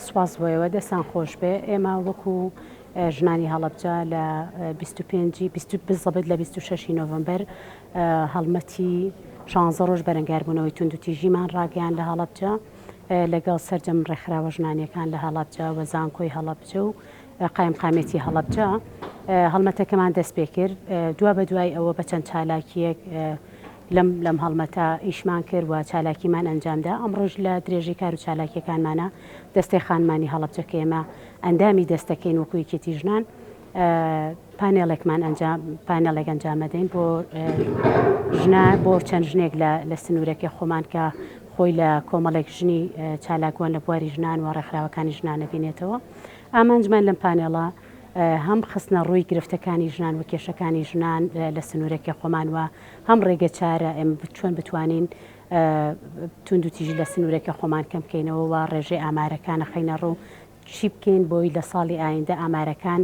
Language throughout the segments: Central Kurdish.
سواز بۆیەوە دەستان خۆش بێ ئێمە وەکو ژنانی هەڵەبجە لە 25 لە 26 نۆڤەمبەر هەڵمەتی 16 ڕۆژ بەرەنگاربوونەوەی توندوتیژیمان ڕاگەیان لە هەڵەبجە لەگەڵ سەرجەم ڕێکخراوە ژنانیەکان لە هەڵەبجە و زانکۆی هەڵەبجە و قایمقامێتی هەڵەبجە هەڵمەتەکەمان دەست پێ کرد دوا بە دوای ئەوە بە چەند چالاکیەک لەم هەڵمەتە ئیشمان کرد و چالاکیمان ئەنجامدا ئەمڕۆژ لە درێژی کار و چالاکیەکانمانە دەستەی خانمانی هەڵەبجەکە ئێمە ئەندامی دەستەکەین وەکو یەکێتی ژنان پانێڵێک ئەنجامەدەین بۆ چەند ژنێک لە سنوورەکەی خۆمان کە خۆی لە کۆمەڵێک ژنی چالاکوان لە بواری ژنان و ڕێکخراوەکانی ژنانە بینێتەوە ئامانجمان لەم پانێڵە هەم خستنە ڕووی گرفتەکانی ژنان و کێشەکانی ژنان لە سنوورەکەی خۆمان وە هەم ڕێگە چارە ئێمە چۆن بتوانین توندوتیژی لە سنوورەکە خۆمان کەم بکەینەوە و ڕێژەی ئامارەکانە خەینە ڕوو چی بکەین بۆی لە ساڵی ئایندە ئامارەکان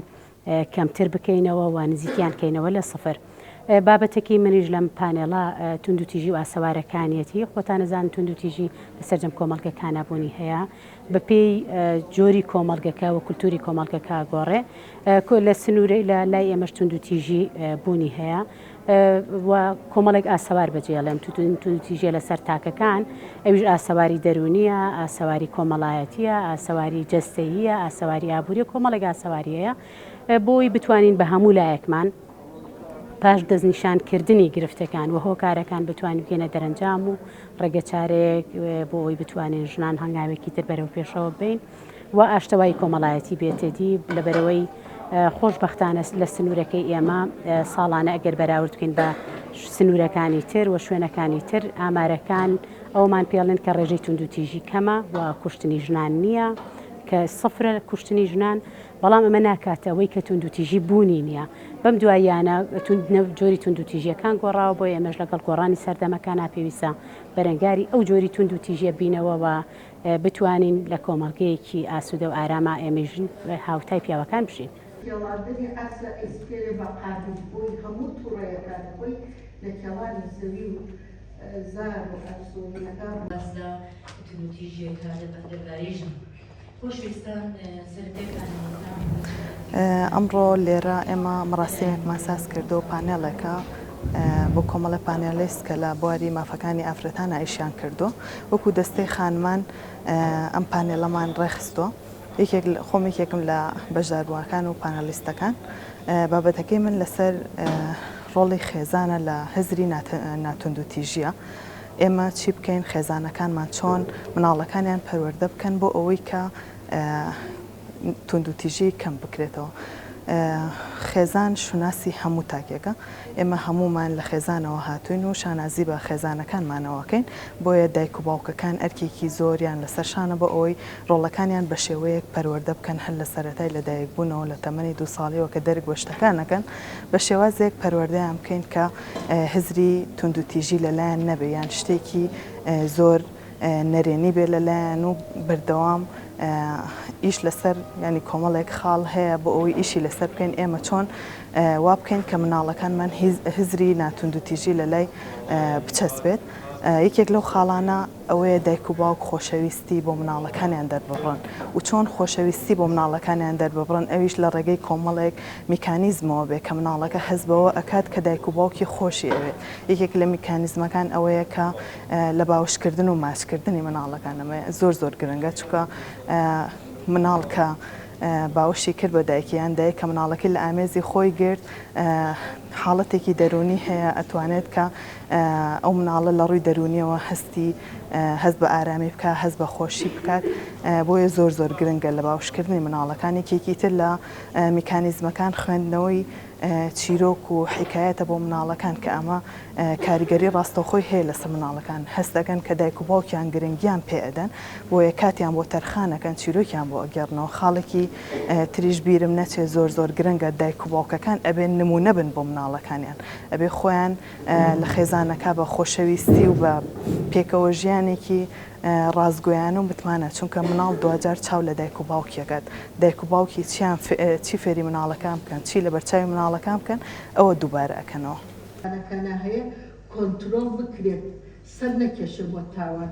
کەمتر بکەینەوە و نزیکیان بکەینەوە لە سفر. بابەتێکی منیش لەم پانێڵە توندوتیژی و ئاسەوارەکانیەتی خۆتان نەزان توندوتیژی لەسەرجەم کۆمەڵگەکانە بوونی هەیە بە پێی جۆری کۆمەڵگەکە و کولتوری کۆمەڵگەکە گۆڕێ لە سنوورەی لە لای ئێمەش توندوتیژی بوونی هەیە و کۆمەڵێک ئاسەوار بەجێڵێم توندوتیژیە لەسەر تاکەکان ئەویش ئاسەواری دەرونیە ئاسەواری کۆمەڵایەتیە ئاسەواری جەستەییە ئاسەواری ئابووری کۆمەڵێک ئاسەواریەیە بۆی بتوانین بە هەموو لایەکمان پاش دەستنیشانکردنی گرفتەکان و هۆکارەکان بتوانین بگەینە دەرەنجام و ڕێگە چارەیەک بۆ ئەوی بتوانین ژنان هەنگاوێکی تر بەرەو پێشەوە بین و ئاشتەوای کۆمەڵایەتی بێتێتی لەبەرەوەی خۆشبەختانە لە سنوورەکەی ئێمە ساڵانە ئەگەر بەراورد بکەین بە سنوورەکانی تر و شوێنەکانی تر ئامارەکان ئەومان پێڵێن کە ڕێژەی توندوتیژی کەمە و کوشتنی ژنان نییە کە سفرە کوشتنی ژنان بەڵام ئەمە ناکاتەوەی کە توندوتیژی بوونی نییە بەم دواییانە جۆری توندوتیژیەکان گۆڕاوە بۆ ئێمەش لەگەڵ گۆڕانی سەردەمەکان پێویستە بەرەنگاری ئەو جۆری توندوتیژیە بینەوە و بتوانین لە کۆمەڵگەیەکی ئاسوودە و ئارامە ئێمەژین هاوتای پیاوەکان بشین. کێڵاندنی ئاسە ئیسپێرە بە قادربووی هەموو تووڕێیەکانەکەی لە کێڵانی زەوی و زار و ئەرسۆنیەکان بەسدا توندوتیژیەکە لە بەندەرگاریژن خۆشویستان ئەمڕۆ لێرە ئێمە مەڕاستەیەکمان ساز کردو و پانێڵەکە بۆ کۆمەڵە پانێلیست کە لە بواری مافەکانی ئافرەتان ئایشیان کردو وەکو دەستەی خانمان ئەم پانێڵەمان ڕێخستۆ خۆمێکێکم لە بەشداربووەکان و پانەلیستەکان بابەتەکەی من لەسەر ڕۆڵی خێزانە لە هەزری ناتوندوتیژیە ئێمە چی بکەین خێزانەکانمان چۆن مناڵەکانیان پەروەردە بکەن بۆ ئەوەی کە توندوتیژی کەم بکرێتەوە خێزان شوناسی هەموو تاکێکە ئێمە هەمومان لە خێزانەوە هاتوین و شانازی بە خێزانەکانمانەوەکەین بۆیە دایک و باوکەکان ئەرکێکی زۆریان لەسەرشانە بۆ ئەوەی ڕۆڵەکانیان بە شێوەیەک پەروەردە بکەن هەر لە سەرەتای لە دایکبوونەوە لە تەمەنی 2 ساڵیەوە کە دەرگ وەشتەکانەکەن بە شێوازێک پەروەردەیان بکەین کە هزری توندوتیژی لەلایەن نەبێ یان شتێکی زۆر نەرێنی بێ لەلایەن و بەردەوام ئیش لەسەر ینی کۆمەڵێک خاڵ هەیە بۆ ئەوەی ئیشی لەسەر بکەین ئێمە چۆن وا بکەین کە مناڵەکانمان هزری ناتوندوتیژی لە لای بچەسبێت یەکێک لەو خاڵانە ئەوەیە دایک و باوک خۆشەویستی بۆ مناڵەکانیان دەربڕن و چۆن خۆشەویستی بۆ مناڵەکانیان دەربڕن ئەویش لە ڕێگەی کۆمەڵێک میکانیزمەوە بێ کە مناڵەکە هەست بەوە ئەکات کە دایک و باوکی خۆشی ئەوێت یەکێک لە میکانیزمەکان ئەوەیە کە لە باوشکردن و ماچکردنی مناڵەکانەمە زۆر گرنگە چونکە مناڵ کە باوشی کرد بە دایکیان دایک کە مناڵەکەی لە ئامێزی خۆی گرت حاڵەتێکی دەرونی هەیە ئەتوانێت کە ئەو مناڵە لە ڕووی دەرونیەوە هەست بە ئارامی بکات هەست بە خۆشی بکات بۆیە زۆر گرنگە لە باوشکردنی مناڵەکانی کێکی تر لە میکانیزمەکان خوێندنەوەی چیرۆک و حکایەتە بۆ مناڵەکان کە ئەمە کاریگەری ڕاستەوخۆی هەیە لەسەر مناڵەکان هەست دەکەن کە دایک و باوکیان گرنگیان پێ ئەدەن بۆیە کاتیان بۆ تەرخانەکەن چیرۆکیان بۆ ئەگەڕنەوە خاڵێکی تریش بیرم نەچێت زۆر گرنگە دایک و باوکەکان ئەبێن نمونە بن بۆ مناڵەکانیان ئەبێ خۆیان لە خێزانەکە بە خۆشەویستی و بە پێکەوە ژیانێکی ڕازگۆیان و بتمانە چونکە مناڵ دوجار چاو لە دایک و باوکیەکەات دایک و باوکی چی فێری مناڵەکان بکەن چی لە بەرچاوی مناڵەکان بکەن ئەوە دووبارە ئەکەنەوە کۆنتترۆل بکرێت سەر نەکێشە بۆ تاوان